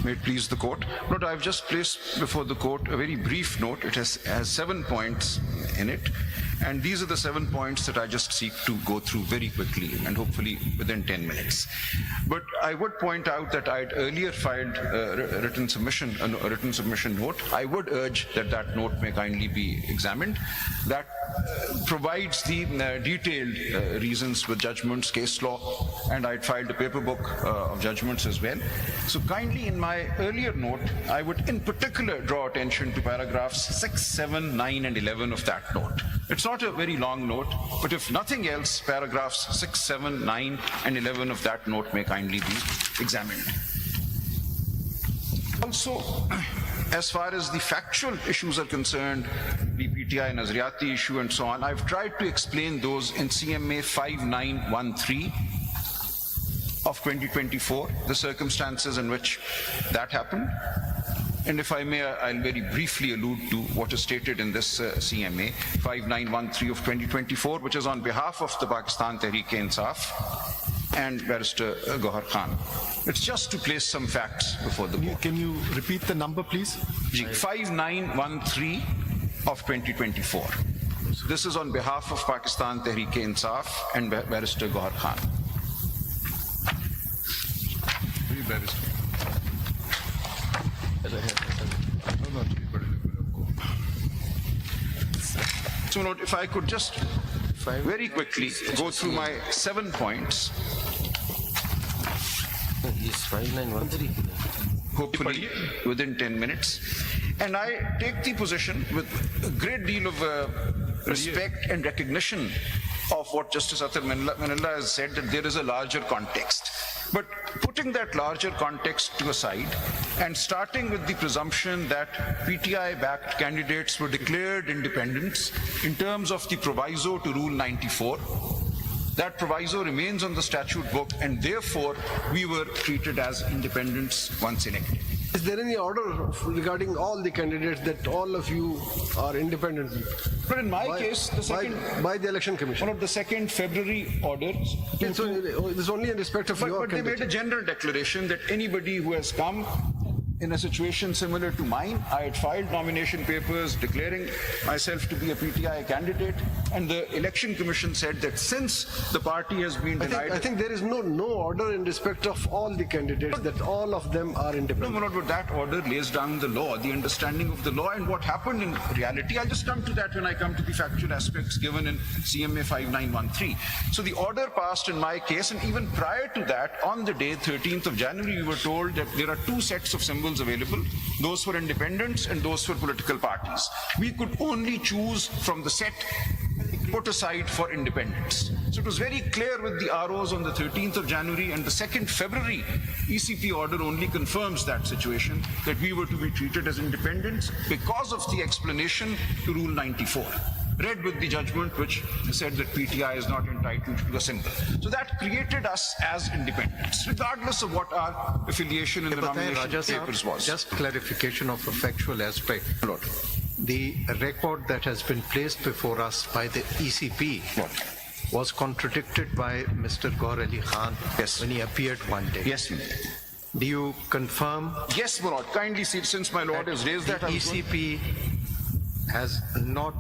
May it please the court. Note, I've just placed before the court a very brief note. It has 7 points in it. And these are the 7 points that I just seek to go through very quickly and hopefully within 10 minutes. But I would point out that I'd earlier filed a written submission note. I would urge that that note may kindly be examined. That provides the detailed reasons with judgments, case law, and I'd filed a paper book of judgments as well. So kindly in my earlier note, I would in particular draw attention to paragraphs 6, 7, 9, and 11 of that note. It's not a very long note, but if nothing else, paragraphs 6, 7, 9, and 11 of that note may kindly be examined. Also, as far as the factual issues are concerned, the PTI Nazariati issue and so on, I've tried to explain those in CMA 5913 of 2024, the circumstances in which that happened. And if I may, I'll very briefly allude to what is stated in this CMA 5913 of 2024, which is on behalf of the Pakistan Tehreek-e-Insaf and Barrister Gohar Khan. It's just to place some facts before the court. Can you repeat the number, please? 5913 of 2024. This is on behalf of Pakistan Tehreek-e-Insaf and Barrister Gohar Khan. So note, if I could just very quickly go through my 7 points, hopefully within 10 minutes. And I take the position with a great deal of respect and recognition of what Justice Athar Manillah has said, that there is a larger context. But putting that larger context to a side and starting with the presumption that PTI-backed candidates were declared independents in terms of the proviso to Rule 94, that proviso remains on the statute book and therefore we were treated as independents once elected. Is there any order regarding all the candidates that all of you are independent? But in my case, the second... By the Election Commission? One of the 2nd February orders... It's only in respect of your But they made a general declaration that anybody who has come in a situation similar to mine, I had filed nomination papers declaring myself to be a PTI candidate, and the Election Commission said that since the party has been denied... I think there is no order in respect of all the candidates, that all of them are independent. No, but that order lays down the law, the understanding of the law, and what happened in reality. I'll just come to that when I come to the factual aspects given in CMA 5913. So the order passed in my case, and even prior to that, on the day 13th of January, we were told that there are 2 sets of symbols available, those for independents and those for political parties. We could only choose from the set put aside for independents. So it was very clear with the ROs on the 13th of January, and the 2nd February ECP order only confirms that situation, that we were to be treated as independents because of the explanation to Rule 94. Read with the judgment which said that PTI is not entitled to a symbol. So that created us as independents, regardless of what our affiliation in the nomination papers was. Just clarification of a factual aspect. Lord. The record that has been placed before us by the ECP was contradicted by Mr. Gohar Ali Khan when he appeared one day. Yes, ma'am. Do you confirm? Yes, my lord. Kindly see, since my lord has raised that, the ECP has not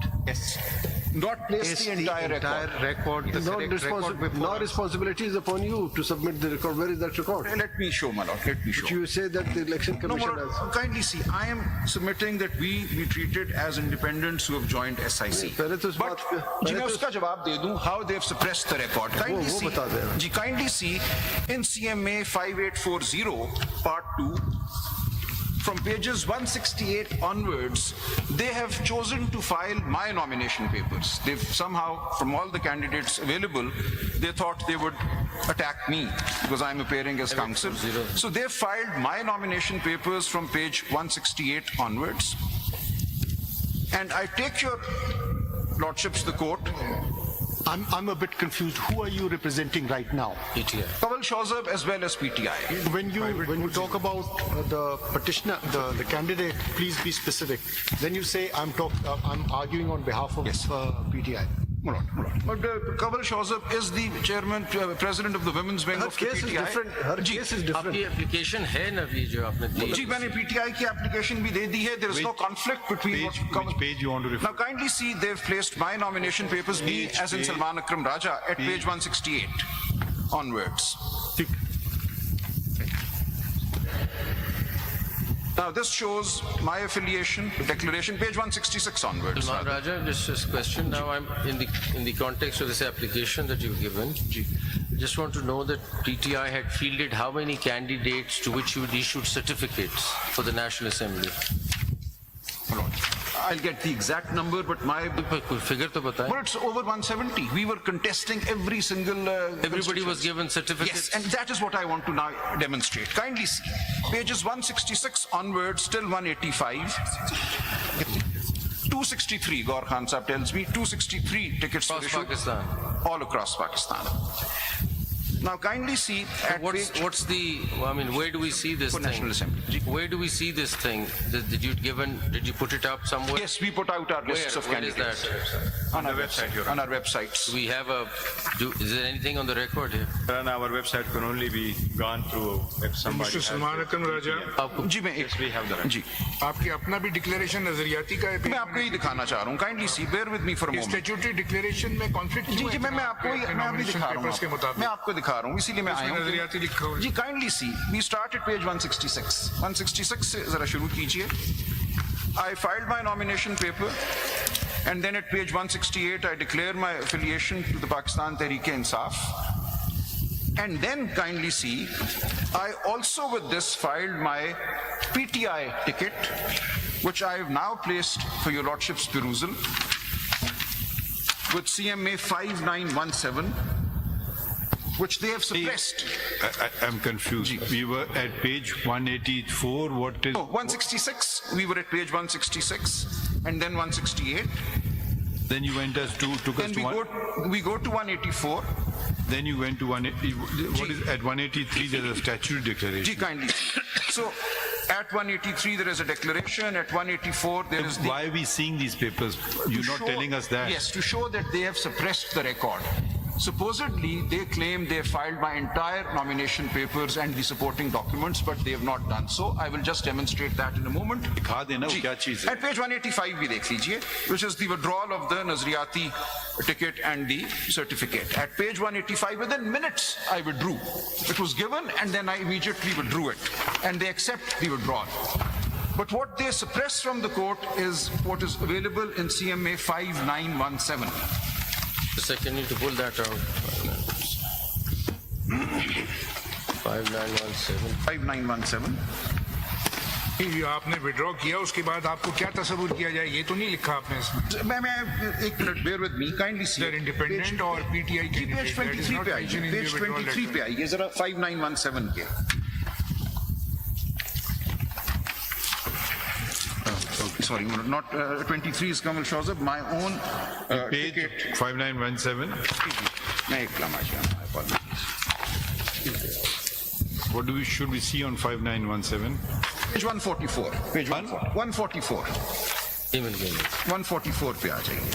placed the entire record. The correct record before no us. responsibility is upon you to submit the record. Where is that record? Let me show, my lord. Let me show. But you say that the Election No, Commission my lord, has... kindly see, I am submitting that we be treated as independents who have joined SIC. पहले तो इस But, बात पे- जी मैं उसका जवाब दे दूं, how they have suppressed the record. Kindly वो see, बता देना। जी kindly see, in CMA 5840, Part 2, from pages 168 onwards, they have chosen to file my nomination papers. They've somehow, from all the candidates available, they thought they would attack me because I'm appearing as counsel. So they filed my nomination papers from page 168 onwards. And I take your lordships, the court. I'm a bit confused. Who are you representing right now? PTI. Kawal Shawzab as well as PTI. When you talk about the petitioner, the candidate, please be specific. Then you say I'm arguing on behalf of Yes. PTI. But Kamal Shawzab is the chairman, president of the women's wing Her of the case is PTI. different. Her जी, case is different. आपकी application है ना अभी जो आपने दी जी मैंने PTI की application भी दे दी है. There is no conflict between what Kamal. Which page you want to refer? Now kindly see, they've placed my nomination papers, me as in Salman Akram Raja, at page 168 onwards. Now this shows my affiliation, declaration, page 166 onwards. Salman Raja, just this question. Now I'm in the context of this application that you've given. Just want to know that PTI had fielded how many candidates to which you had issued certificates for the National Assembly? I'll get the exact number, but my कोई figure तो बताएं. but it's over 170. We were contesting every single. Everybody was given certificates. Yes, and that is what I want to now demonstrate. Kindly see, pages 166 onwards till 185. 263, Gaur Khan Sahib tells me, 263 tickets were Across issued Pakistan. all across Pakistan. Now kindly see at page What's the, I mean, where do we see this for thing? National Assembly. Where do we see this thing? Did you put it up somewhere? Yes, we put out our lists of Where is candidates that? on our website. On our websites. We have is there anything on the record here? And our website can only be gone through if somebody. Mr. Salman Akram Raja, जी मैं Yes, we have the right. जी आपकी अपना भी declaration नजरियाती का है मैं आपको ही दिखाना चाह रहा हूँ. Kindly see, bear with me for a moment. Statutory declaration में कॉन्फ्लिक्ट जी जी मैं अभी दिखा रहा के हूँ. मुताबिक मैं आपको दिखा रहा हूँ, इसीलिए मैं आया हूँ. नजरियाती लिखा हुआ है. जी kindly see, we start at page 166. 166 से जरा शुरू कीजिए. I filed my nomination paper, and then at page 168 I declare my affiliation to the Pakistan Tehreek-e-Insaf. And then kindly see, I also with this filed my PTI ticket, which I have now placed for your lordship's perusal, with CMA 5917, which they have suppressed. I'm confused. We were at page 184. What is? No, 166, we were at page 166, and then 168. Then you went us to took us Then to one. we go to 184. Then you went to 180. What is at 183? There's a statutory Ji, declaration. kindly. So, at 183 there is a declaration, at 184 there is the... Why are we seeing these papers? You're to not show- telling us that. Yes, to show that they have suppressed the record. Supposedly, they claim they filed my entire nomination papers and the supporting documents, but they have not done so. I will just demonstrate that in a moment. दिखा देना वो जी, क्या चीज़ है? At page 185 भी देख लीजिए, which is the withdrawal of the Nazriyati ticket and the certificate. At page 185, within minutes, I withdrew. It was given and then I immediately withdrew it. And they accept the withdrawal. But what they suppress from the court is what is available in CMA 5917. The second need to pull that out. 5917. 5917. ये आपने withdraw किया उसके बाद आपको क्या तस्वुर किया जाए ये तो नहीं लिखा आपने इसमें मैं एक minute bear with me, kindly see. They're independent और PTI जी, पेज 23 पे आइए, पेज 23 पे आइए जरा 5917 के. Sorry, not 23 is Kamal Shawzab, my own Page ticket. 5917. मैं एक लम्हा जाऊँ, my apologies. What should we see on 5917? Page 144. Page 144. Email game. 144 पे आ जाइए.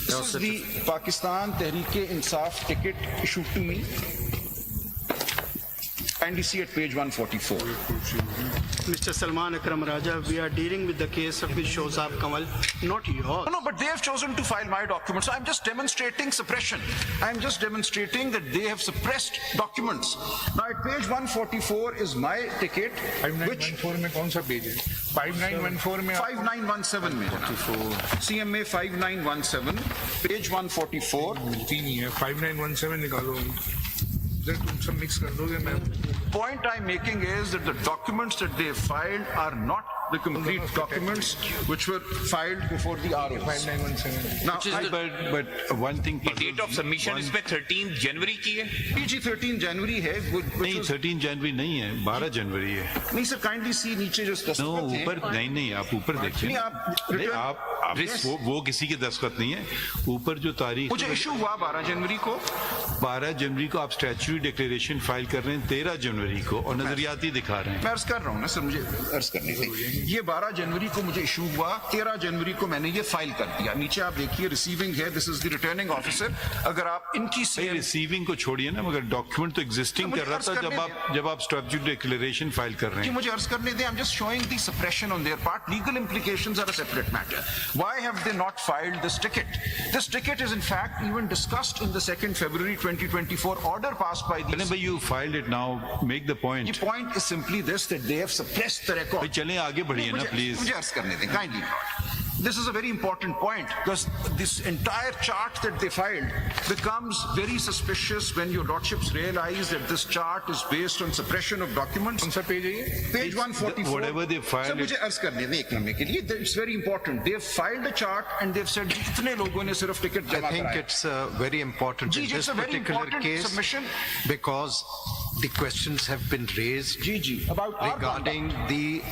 This is the Pakistan Tehreek-e-Insaf ticket issued to me. And you see at page 144. Mr. Salman Akram Raja, we are dealing with the case of Shawzab Kamal, not yours. No, but they have chosen to file my documents. So I'm just demonstrating suppression. I'm just demonstrating that they have suppressed documents. Now at page 144 is my ticket, which 5914 में कौन सा page है 5914 में 5917 में CMA 5917, page 144. मिलती नहीं है 5917 निकालो इधर तुम सब मिक्स कर दोगे मैं Point I'm making is that the documents that they have filed are not the complete documents which were filed before the ROs. 5917 Now, But one thing. Date of submission इसमें 13 जनवरी की है PG 13 January है. नहीं 13 जनवरी नहीं है 12 जनवरी है. नहीं sir, kindly सी नीचे जो नो दस्तखत हैं. ऊपर नहीं आप ऊपर देखिए. नहीं, आप नहीं, return- Yes. वो किसी के दस्तखत नहीं है ऊपर जो तारीख मुझे इशू हुआ 12 जनवरी को 12 जनवरी को आप स्टैच्यूटरी डिक्लेरेशन फाइल कर रहे हैं 13 जनवरी को और नजरियाती दिखा रहे हैं मैं अर्ज कर रहा हूँ ना सर, मुझे अर्ज करने दें। ये 12 जनवरी को मुझे इशू हुआ, 13 जनवरी को मैंने ये फाइल कर दिया। नीचे आप देखिए रिसीविंग है, this is the returning officer. अगर आप इनकी रिसीविंग को छोड़िए ना, मगर डॉक्यूमेंट तो एग्जिस्टिंग कर रहा था जब आप स्टैच्यूटरी डिक्लेरेशन फाइल कर रहे जी हैं। मुझे अर्ज करने दें। I'm just showing the suppression on their part. Legal implications are a separate matter. Why have they not filed this ticket? This ticket is in fact even discussed in the 2nd February 2024 order passed by the... But you filed it now, make the point. The point is simply this, that they have suppressed the record. भाई चलें आगे बढ़िए ना please. मुझे अर्ज करने दें, kindly not. This is a very important point because this entire chart that they filed becomes very suspicious when your lordships realize that this chart is based on suppression of documents. कौन सा page है ये? Page 144. Whatever they filed Sir, मुझे अर्ज करने दें एक लम्हे के लिए. It's very important. They've filed a chart and they've said इतने लोगों ने सिर्फ टिकट I जमा think कराया. it's very important in Ji, this it's a very particular important case submission. because the questions have been raised about our regarding the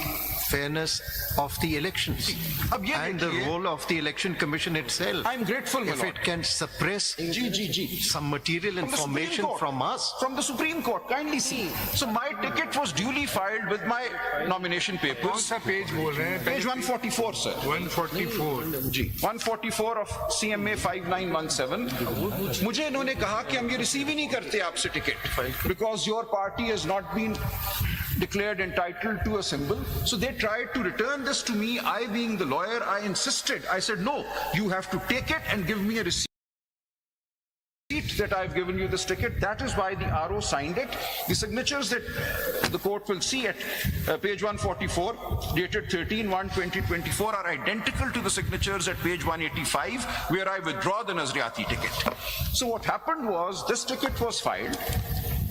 fairness of the elections अब ये and the देखिए, role of the election commission itself. I'm grateful, my If lord. it can suppress Ji. some material From the Supreme information Court. from us. From the Supreme Court, kindly see. So my ticket was duly filed with my nomination कौन papers. सा page बोल रहे हैं? Page 144, sir. 144. Ji 144 of CMA 5917. मुझे इन्होंने कहा कि हम ये रिसीव ही नहीं करते आपसे ticket because your party has not been declared entitled to a symbol. So they tried to return this to me. I being the lawyer, I insisted. I said, no, you have to take it and give me a receipt that I've given you this ticket. That is why the RO signed it. The signatures that the court will see at page 144, dated 13/1/2024, are identical to the signatures at page 185, where I withdraw the Nazriati ticket. So what happened was, this ticket was filed.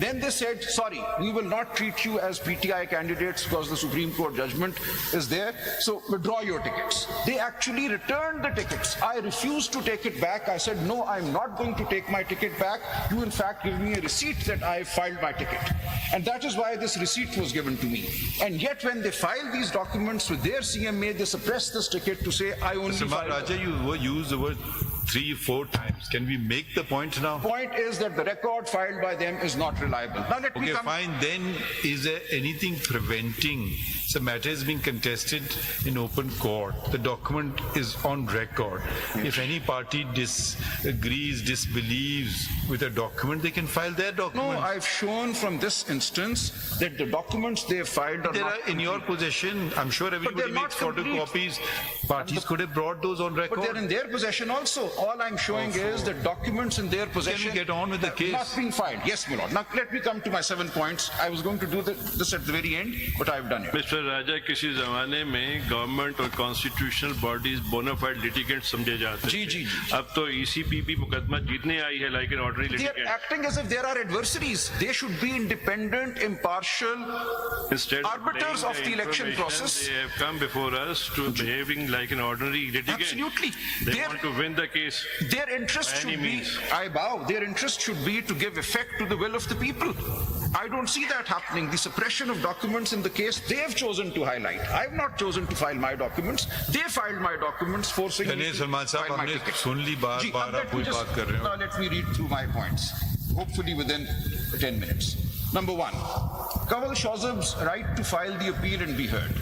Then they said, sorry, we will not treat you as PTI candidates because the Supreme Court judgment is there, so withdraw your tickets. They actually returned the tickets. I refused to take it back. I said, no, I'm not going to take my ticket back. You in fact give me a receipt that I filed my ticket. And that is why this receipt was given to me. And yet when they filed these documents with their CMA, they suppressed this ticket to say, I only Mr. filed... Raja, you used the word 3-4 times. Can we make the point now? Point is that the record filed by them is not reliable. Now let me Okay, come... fine. Then is there anything preventing? The matter is being contested in open court. The document is on record. If any party disagrees, disbelieves with a document, they can file their No, document. I've shown from this instance that the documents they have filed are They not are in your possession. I'm sure everybody they're not makes photocopies. Parties could have brought those on But they're record. in their possession also. All I'm showing is that documents in their possession get on with the have case? not been filed. Yes, my lord. Now let me come to my 7 points. I was going to do this at the very end, but I've done it. Mister Raja, किसी जमाने में government और constitutional bodies bonafide litigant समझे जाते जी, थे। जी, जी। अब तो ECP भी मुकदमा जीतने आई है like an ordinary They are litigant. acting as if there are adversaries. They should be independent, impartial, Instead arbiters of the election process. they have come before us to behaving like an ordinary litigant. Absolutely. They Their- want to win the case. Their interest By any should be, means. I bow, their interest should be to give effect to the will of the people. I don't see that happening. The suppression of documents in the case they have chosen to highlight. I have not chosen to file my documents. They filed my documents forcing me चलिए to Salman साहब, file my हमने ticket. सुन ली बात, जी, बार अब let आप कोई me just- बात कर रहे हो। Now let me read through my points, hopefully within 10 minutes. Number 1, Kawal Shazab's right to file the appeal and be heard.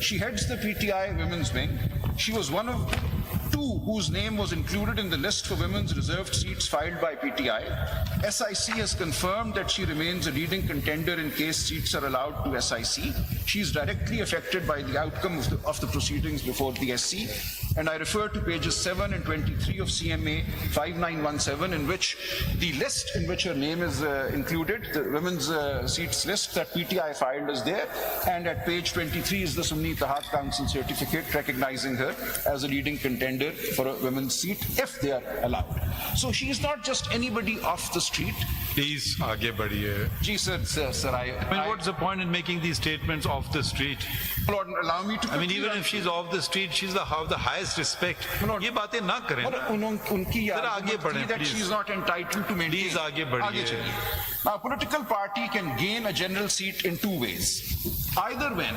She heads the PTI Women's Wing. She was one of 2 whose name was included in the list for women's reserved seats filed by PTI. SIC has confirmed that she remains a leading contender in case seats are allowed to SIC. She is directly affected by the outcome of the proceedings before the SC. And I refer to pages 7 and 23 of CMA 5917, in which the list in which her name is included, the women's seats list that PTI filed is there. And at page 23 is the Sunni Ittihad Council certificate recognizing her as a leading contender for a women's seat if they are allowed. So she is not just anybody off the street. Please, आगे बढ़िए. Gee, sir, I mean, what's the point in making these statements off the street? Lord, allow me to... I mean, even if she's off the street, she's the highest disrespect. ये बातें ना करें और ना. उनकी ये जरा आगे argument बढ़ें, थी that she is please. not entitled to maintain. Please आगे बढ़िए. आगे चलिए. Now, a political party can gain a general seat in two ways. Either when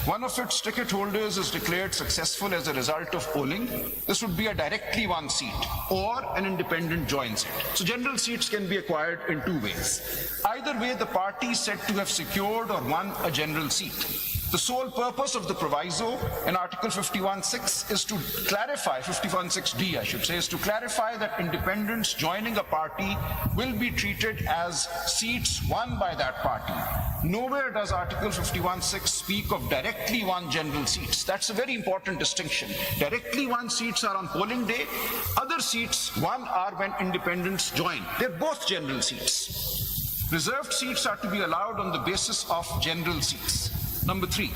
one of its ticket holders is declared successful as a result of polling, this would be a directly won seat, or an independent joins it. So general seats can be acquired in two ways. Either way, the party is said to have secured or won a general seat. The sole purpose of the proviso in Article 51(6) is to clarify, 51(6)(d) I should say, is to clarify that independents joining a party will be treated as seats won by that party. Nowhere does Article 51(6) speak of directly won general seats. That's a very important distinction. Directly won seats are on polling day. Other seats won are when independents join. They're both general seats. Reserved seats are to be allowed on the basis of general seats. Number 3,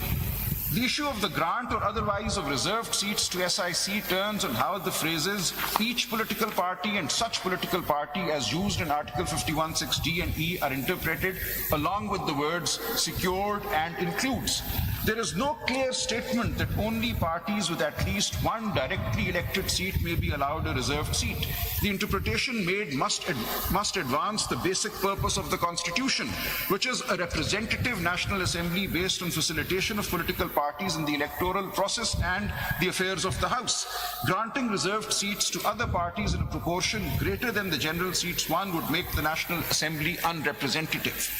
the issue of the grant or otherwise of reserved seats to SIC turns on how the phrases each political party and such political party as used in Article 51(6)(d) and E are interpreted, along with the words secured and includes. There is no clear statement that only parties with at least one directly elected seat may be allowed a reserved seat. The interpretation made must advance the basic purpose of the Constitution, which is a representative National Assembly based on facilitation of political parties in the electoral process and the affairs of the House. Granting reserved seats to other parties in a proportion greater than the general seats won would make the National Assembly unrepresentative.